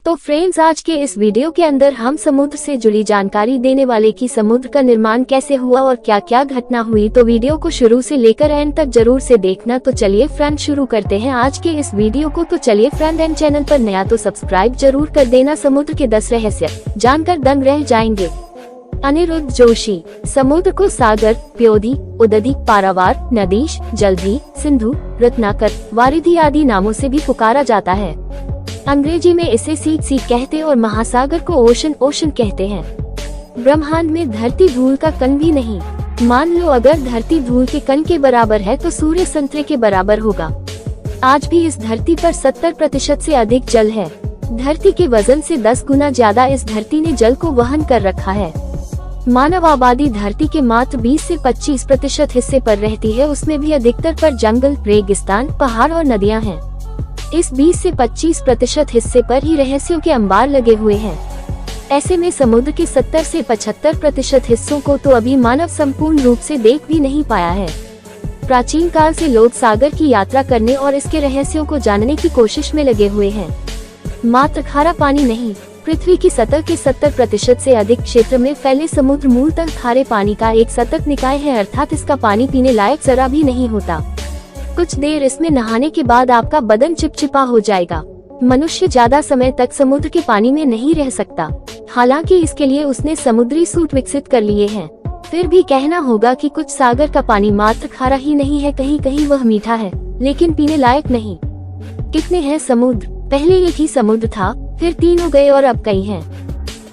तो फ्रेंड्स, आज के इस वीडियो के अंदर हम समुद्र से जुड़ी जानकारी देने वाले कि समुद्र का निर्माण कैसे हुआ और क्या क्या घटना हुई। तो वीडियो को शुरू से लेकर एंड तक जरूर से देखना। तो चलिए फ्रेंड, शुरू करते हैं आज के इस वीडियो को। तो चलिए फ्रेंड, एंड चैनल पर नया तो सब्सक्राइब जरूर कर देना। समुद्र के 10 रहस्य जानकर दंग रह जाएंगे। अनिरुद्ध जोशी। समुद्र को सागर, प्योदी, उदधि, पारावार, नदीश, जलधि, सिंधु, रत्नाकर, वारिधि आदि नामों से भी पुकारा जाता है। अंग्रेजी में इसे सी कहते और महासागर को ओशन कहते हैं। ब्रह्मांड में धरती धूल का कण भी नहीं। मान लो अगर धरती धूल के कण के बराबर है तो सूर्य संतरे के बराबर होगा। आज भी इस धरती पर 70% से अधिक जल है। धरती के वजन से 10 गुना ज्यादा इस धरती ने जल को वहन कर रखा है। मानव आबादी धरती के मात्र 20 से 25% हिस्से पर रहती है। उसमें भी अधिकतर पर जंगल, रेगिस्तान, पहाड़ और नदियां हैं। इस 20 से 25% हिस्से पर ही रहस्यों के अंबार लगे हुए हैं। ऐसे में समुद्र के 70 से 75% हिस्सों को तो अभी मानव संपूर्ण रूप से देख भी नहीं पाया है। प्राचीन काल से लोग सागर की यात्रा करने और इसके रहस्यों को जानने की कोशिश में लगे हुए हैं। मात्र खारा पानी नहीं, पृथ्वी की सतह के 70% से अधिक क्षेत्र में फैले समुद्र मूलतः खारे पानी का एक सतत निकाय है, अर्थात इसका पानी पीने लायक जरा भी नहीं होता। कुछ देर इसमें नहाने के बाद आपका बदन चिपचिपा हो जाएगा। मनुष्य ज्यादा समय तक समुद्र के पानी में नहीं रह सकता। हालांकि इसके लिए उसने समुद्री सूट विकसित कर लिए हैं। फिर भी कहना होगा कि कुछ सागर का पानी मात्र खारा ही नहीं है, कहीं कहीं वह मीठा है, लेकिन पीने लायक नहीं। कितने हैं समुद्र? पहले एक ही समुद्र था, फिर 3 हो गए और अब कई हैं।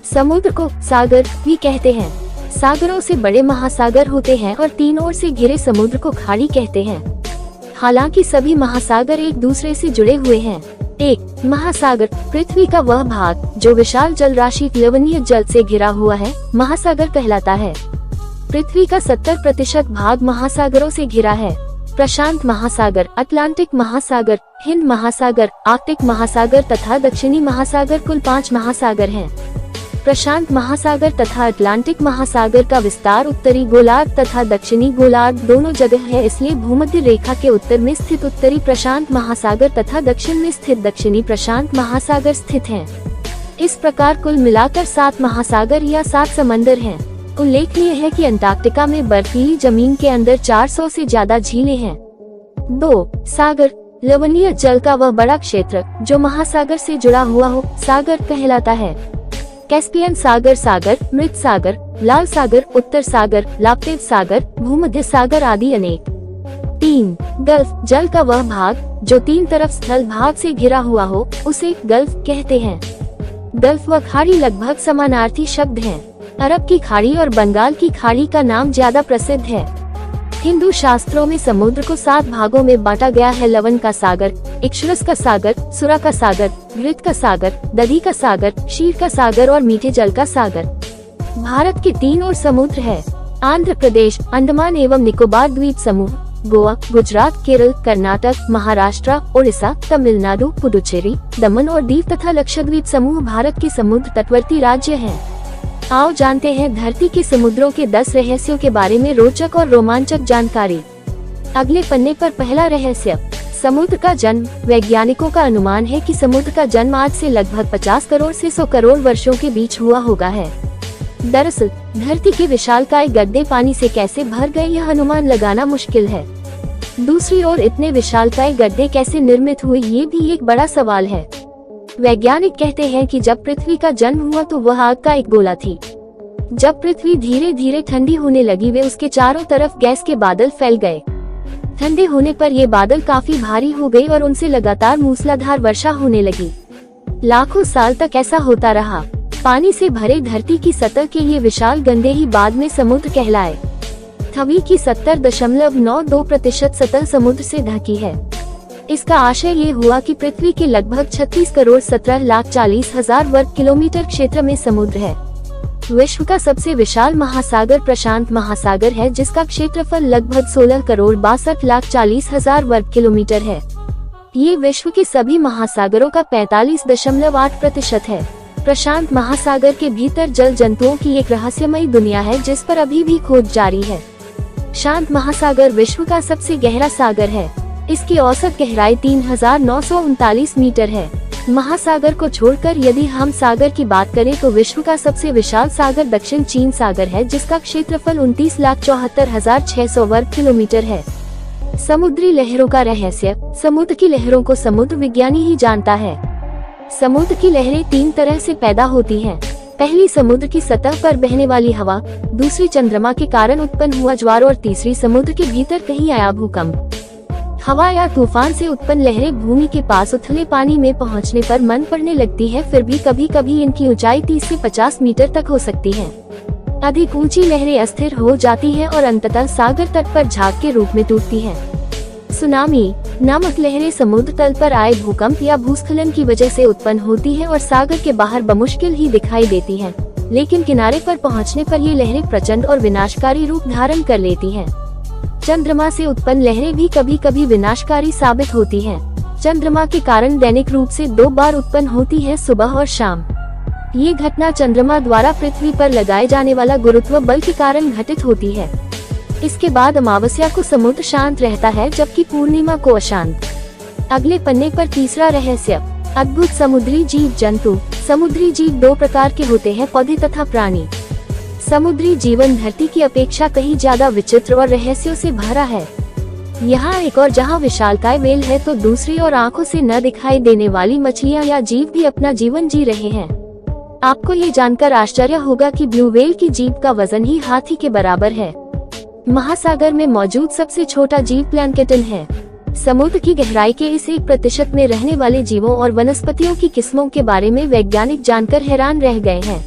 समुद्र को सागर भी कहते हैं। सागरों से बड़े महासागर होते हैं और 3 ओर से घिरे समुद्र को खाड़ी कहते हैं। हालांकि सभी महासागर एक दूसरे से जुड़े हुए हैं। 1. महासागर, पृथ्वी का वह भाग जो विशाल जल राशि लवणीय जल से घिरा हुआ है, महासागर कहलाता है। पृथ्वी का 70% भाग महासागरों से घिरा है। प्रशांत महासागर, अटलांटिक महासागर, हिंद महासागर, आर्कटिक महासागर तथा दक्षिणी महासागर, कुल 5 महासागर हैं। प्रशांत महासागर तथा अटलांटिक महासागर का विस्तार उत्तरी गोलार्ध तथा दक्षिणी गोलार्ध दोनों जगह है, इसलिए भूमध्य रेखा के उत्तर में स्थित उत्तरी प्रशांत महासागर तथा दक्षिण में स्थित दक्षिणी प्रशांत महासागर स्थित हैं। इस प्रकार कुल मिलाकर 7 महासागर या 7 समंदर हैं। उल्लेखनीय है कि अंटार्कटिका में बर्फीली जमीन के अंदर 400 से ज्यादा झीलें हैं। 2. सागर, लवणीय जल का वह बड़ा क्षेत्र जो महासागर से जुड़ा हुआ हो, सागर कहलाता है। कैस्पियन सागर, सागर, मृत सागर, लाल सागर, उत्तर सागर, लाप्तेव सागर, भूमध्य सागर आदि अनेक। 3. गल्फ, जल का वह भाग जो 3 तरफ स्थल भाग से घिरा हुआ हो, उसे गल्फ कहते हैं। गल्फ व खाड़ी लगभग समानार्थी शब्द हैं। अरब की खाड़ी और बंगाल की खाड़ी का नाम ज्यादा प्रसिद्ध है। हिंदू शास्त्रों में समुद्र को 7 भागों में बांटा गया है। लवण का सागर, इक्षुरस का सागर, सुरा का सागर, घृत का सागर, दधि का सागर, क्षीर का सागर और मीठे जल का सागर। भारत के 3 और समुद्र है। आंध्र प्रदेश, अंडमान एवं निकोबार द्वीप समूह, गोवा, गुजरात, केरल, कर्नाटक, महाराष्ट्र, उड़ीसा, तमिलनाडु, पुडुचेरी, दमन और दीव तथा लक्षद्वीप समूह भारत के समुद्र तटवर्ती राज्य हैं। आओ जानते हैं धरती के समुद्रों के 10 रहस्यों के बारे में रोचक और रोमांचक जानकारी। अगले पन्ने पर पहला रहस्य, समुद्र का जन्म। वैज्ञानिकों का अनुमान है कि समुद्र का जन्म आज से लगभग 50 करोड़ से 100 करोड़ वर्षों के बीच हुआ होगा है। दरअसल धरती के विशालकाय गड्ढे पानी से कैसे भर गए, यह अनुमान लगाना मुश्किल है। दूसरी ओर इतने विशालकाय गड्ढे कैसे निर्मित हुए, ये भी एक बड़ा सवाल है। वैज्ञानिक कहते हैं कि जब पृथ्वी का जन्म हुआ तो वह आग का एक गोला थी। जब पृथ्वी धीरे धीरे ठंडी होने लगी, वे उसके चारों तरफ गैस के बादल फैल गए। ठंडे होने पर ये बादल काफी भारी हो गए और उनसे लगातार मूसलाधार वर्षा होने लगी। लाखों साल तक ऐसा होता रहा। पानी से भरे धरती की सतह के ये विशाल गड्ढे ही बाद में समुद्र कहलाए। पृथ्वी की 70.92% सतह समुद्र से ढकी है। इसका आशय ये हुआ कि पृथ्वी के लगभग 36 करोड़ 17,40,000 वर्ग किलोमीटर क्षेत्र में समुद्र है। विश्व का सबसे विशाल महासागर प्रशांत महासागर है, जिसका क्षेत्रफल लगभग 16 करोड़ 62,40,000 वर्ग किलोमीटर है। ये विश्व के सभी महासागरों का 45.8% है। प्रशांत महासागर के भीतर जल जंतुओं की एक रहस्यमयी दुनिया है, जिस पर अभी भी खोज जारी है। शांत महासागर विश्व का सबसे गहरा सागर है। इसकी औसत गहराई 3,939 मीटर है। महासागर को छोड़कर यदि हम सागर की बात करें तो विश्व का सबसे विशाल सागर दक्षिण चीन सागर है, जिसका क्षेत्रफल 29,74,600 वर्ग किलोमीटर है। समुद्री लहरों का रहस्य। समुद्र की लहरों को समुद्र विज्ञानी ही जानता है। समुद्र की लहरें 3 तरह से पैदा होती हैं। पहली समुद्र की सतह पर बहने वाली हवा, दूसरी चंद्रमा के कारण उत्पन्न हुआ ज्वार और तीसरी समुद्र के भीतर कहीं आया भूकंप। हवा या तूफान से उत्पन्न लहरें भूमि के पास उथले पानी में पहुंचने पर मंद पड़ने लगती है, फिर भी कभी कभी इनकी ऊंचाई 30 से 50 मीटर तक हो सकती है। अधिक ऊंची लहरें अस्थिर हो जाती हैं और अंततः सागर तट पर झाग के रूप में टूटती हैं। सुनामी नामक लहरें समुद्र तल पर आए भूकंप या भूस्खलन की वजह से उत्पन्न होती हैं और सागर के बाहर बमुश्किल ही दिखाई देती हैं, लेकिन किनारे पर पहुंचने पर ये लहरें प्रचंड और विनाशकारी रूप धारण कर लेती हैं। चंद्रमा से उत्पन्न लहरें भी कभी कभी विनाशकारी साबित होती हैं। चंद्रमा के कारण दैनिक रूप से 2 बार उत्पन्न होती है, सुबह और शाम। ये घटना चंद्रमा द्वारा पृथ्वी पर लगाए जाने वाला गुरुत्व बल के कारण घटित होती है। इसके बाद अमावस्या को समुद्र शांत रहता है, जबकि पूर्णिमा को अशांत। अगले पन्ने पर तीसरा रहस्य। अद्भुत समुद्री जीव जंतु। समुद्री जीव 2 प्रकार के होते हैं, पौधे तथा प्राणी। समुद्री जीवन धरती की अपेक्षा कहीं ज्यादा विचित्र और रहस्यों से भरा है। यहाँ एक और जहाँ विशालकाय व्हेल है, तो दूसरी और आंखों से न दिखाई देने वाली मछलियाँ या जीव भी अपना जीवन जी रहे हैं। आपको ये जानकर आश्चर्य होगा कि ब्लू व्हेल की जीभ का वजन ही हाथी के बराबर है। महासागर में मौजूद सबसे छोटा जीव प्लैंकटन है। समुद्र की गहराई के इस 1% में रहने वाले जीवों और वनस्पतियों की किस्मों के बारे में वैज्ञानिक जानकर हैरान रह गए हैं।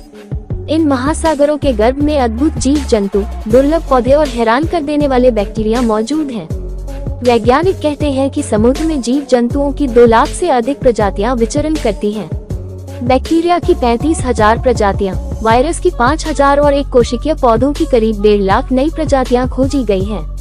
इन महासागरों के गर्भ में अद्भुत जीव जंतु, दुर्लभ पौधे और हैरान कर देने वाले बैक्टीरिया मौजूद हैं। वैज्ञानिक कहते हैं कि समुद्र में जीव जंतुओं की 2 लाख से अधिक प्रजातियां विचरण करती हैं। बैक्टीरिया की 35,000 प्रजातियां, वायरस की 5,000 और एक कोशिकीय पौधों की करीब 1.5 लाख नई प्रजातियां खोजी गई हैं।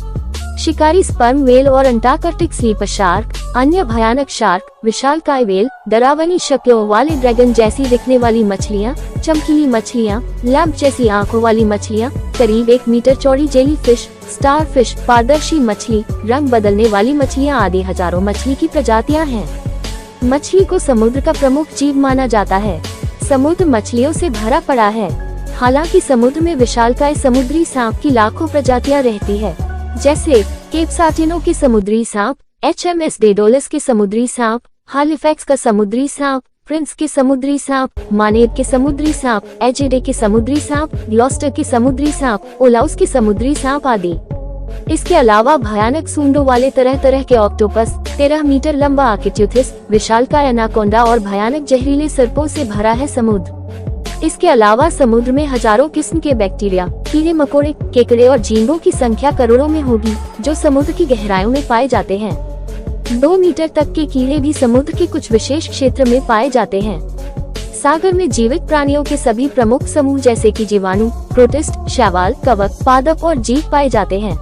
शिकारी स्पर्म वेल और अंटार्कटिक स्लीपर शार्क, अन्य भयानक शार्क, विशालकाय वेल, डरावनी शक्लों वाले ड्रैगन जैसी दिखने वाली मछलियाँ, चमकीली मछलियाँ, लैंप जैसी आंखों वाली मछलियाँ, करीब 1 मीटर चौड़ी जेली फिश, स्टार फिश, पारदर्शी मछली, रंग बदलने वाली मछलियाँ आदि हजारों मछली की प्रजातियाँ हैं। मछली को समुद्र का प्रमुख जीव माना जाता है। समुद्र मछलियों से भरा पड़ा है। हालांकि समुद्र में विशालकाय समुद्री सांप की लाखों प्रजातियां रहती है, जैसे केप साटिनो के समुद्री सांप, HMS डेडोलस के समुद्री सांप, हालिफैक्स का समुद्री सांप, प्रिंस के समुद्री सांप, मानेर के समुद्री सांप, एजेडे के समुद्री सांप, ग्लॉस्टर के समुद्री सांप, ओलाउस के समुद्री सांप आदि। इसके अलावा भयानक सूंडों वाले तरह तरह के ऑक्टोपस, 13 मीटर लंबा आर्किट्यूथिस, विशालकाय एनाकोंडा और भयानक जहरीले सर्पों से भरा है समुद्र। इसके अलावा समुद्र में हजारों किस्म के बैक्टीरिया, कीड़े मकोड़े, केकड़े और झींगों की संख्या करोड़ों में होगी, जो समुद्र की गहराइयों में पाए जाते हैं। 2 मीटर तक के कीड़े भी समुद्र के कुछ विशेष क्षेत्र में पाए जाते हैं। सागर में जीवित प्राणियों के सभी प्रमुख समूह जैसे कि जीवाणु, प्रोटिस्ट, शैवाल, कवक, पादप और जीव पाए जाते हैं।